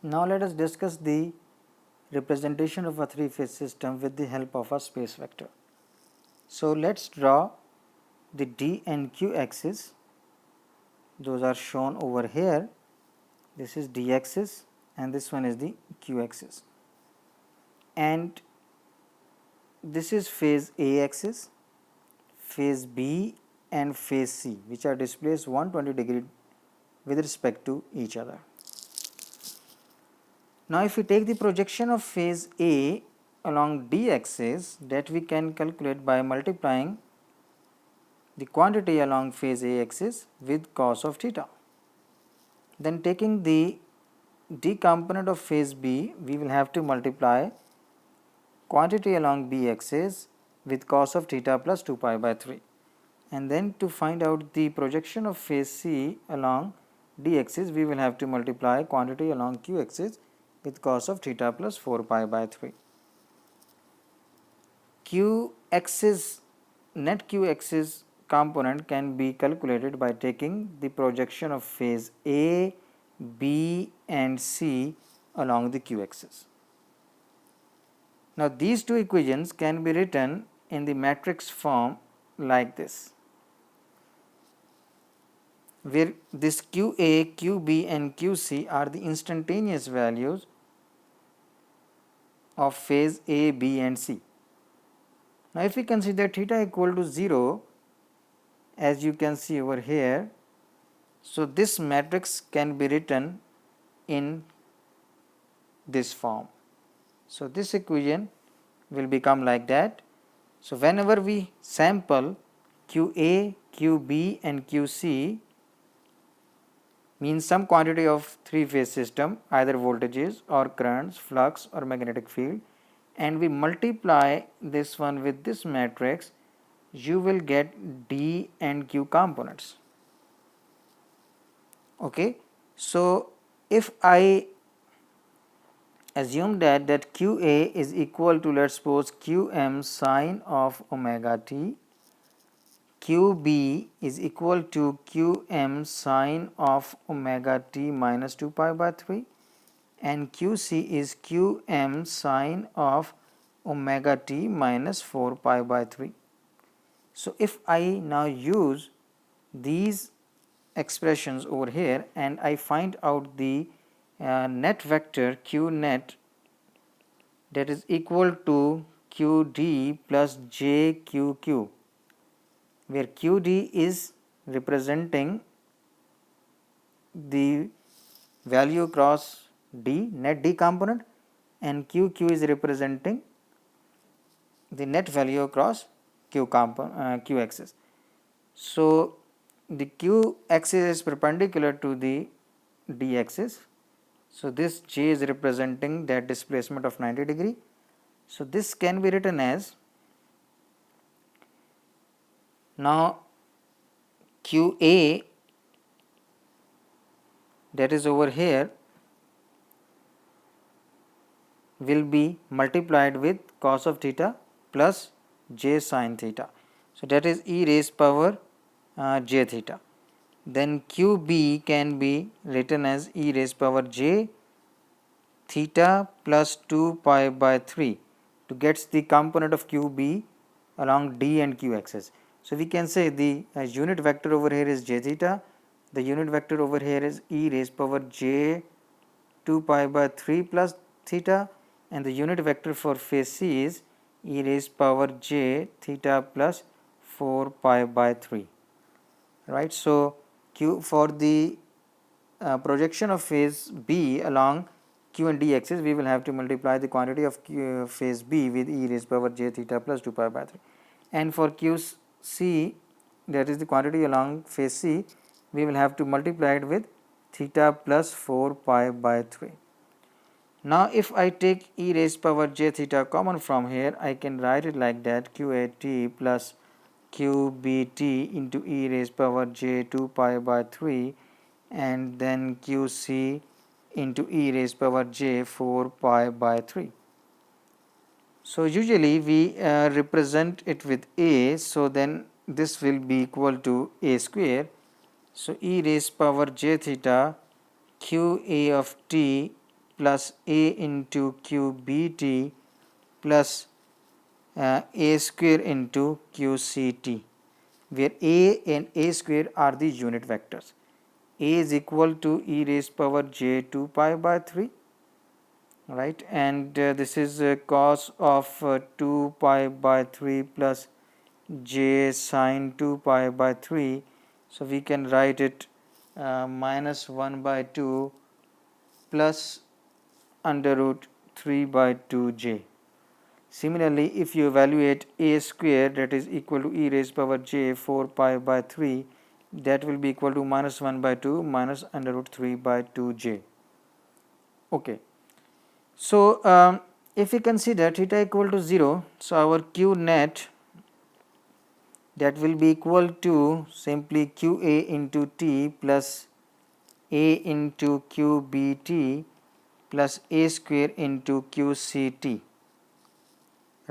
Now let us discuss the representation of a three-phase system with the help of a space vector. So let's draw the D and Q axis. Those are shown over here. This is D axis and this one is the Q axis. And this is phase A axis, phase B and phase C, which are displaced 120 degree with respect to each other. Now if we take the projection of phase A along D axis, that we can calculate by multiplying the quantity along phase A axis with cos of theta. Then taking the D component of phase B, we will have to multiply quantity along B axis with cos of theta plus 2 pi by 3. And then to find out the projection of phase C along D axis, we will have to multiply quantity along Q axis with cos of theta plus 4 pi by 3. Q axis, net Q axis component can be calculated by taking the projection of phase A, B and C along the Q axis. Now these two equations can be written in the matrix form like this, where this QA, QB and QC are the instantaneous values of phase A, B and C. Now if we consider theta equal to 0, as you can see over here, so this matrix can be written in this form. So this equation will become like that. So whenever we sample QA, QB and QC, means some quantity of three-phase system, either voltages or currents, flux or magnetic field, and we multiply this one with this matrix, you will get D and Q components. Okay. So if I assume that QA is equal to, let's suppose, QM sine of omega t, QB is equal to QM sine of omega t minus 2 pi by 3, and QC is QM sine of omega t minus 4 pi by 3. So if I now use these expressions over here and I find out the net vector Q net, that is equal to QD plus JQQ, where QD is representing the value across D, net D component, and QQ is representing the net value across Q axis. So the Q axis is perpendicular to the D axis. So this J is representing that displacement of 90 degree. So this can be written as, now QA, that is over here, will be multiplied with cos of theta plus j sin theta. So that is e raised power j theta. Then QB can be written as e raised power j theta plus 2 pi by 3 to get the component of QB along D and Q axis. So we can say the unit vector over here is j theta, the unit vector over here is e raised power j 2 pi by 3 plus theta, and the unit vector for phase C is e raised power j theta plus 4 pi by 3, right. So Q for the projection of phase B along Q and D axis, we will have to multiply the quantity of phase B with e raised power j theta plus 2 pi by 3, and for QC, that is the quantity along phase C, we will have to multiply it with theta plus 4 pi by 3. Now if I take e raised power j theta common from here, I can write it like that, QAT plus QBT into e raised power j 2 pi by 3, and then QC into e raised power j 4 pi by 3. So usually we represent it with a, so then this will be equal to a square. So e raised power j theta qa of t plus a into qbt plus a square into qct, where a and a square are the unit vectors. A is equal to e raised power j 2 pi by 3, right, and this is cos of 2 pi by 3 plus j sine 2 pi by 3. So we can write it minus 1 by 2 plus under root 3 by 2j. Similarly, if you evaluate a square, that is equal to e raised power j 4 pi by 3, that will be equal to minus 1 by 2 minus under root 3 by 2j. Okay. So if we consider theta equal to 0, so our q net, that will be equal to simply qa into t plus a into qbt plus a square into qct.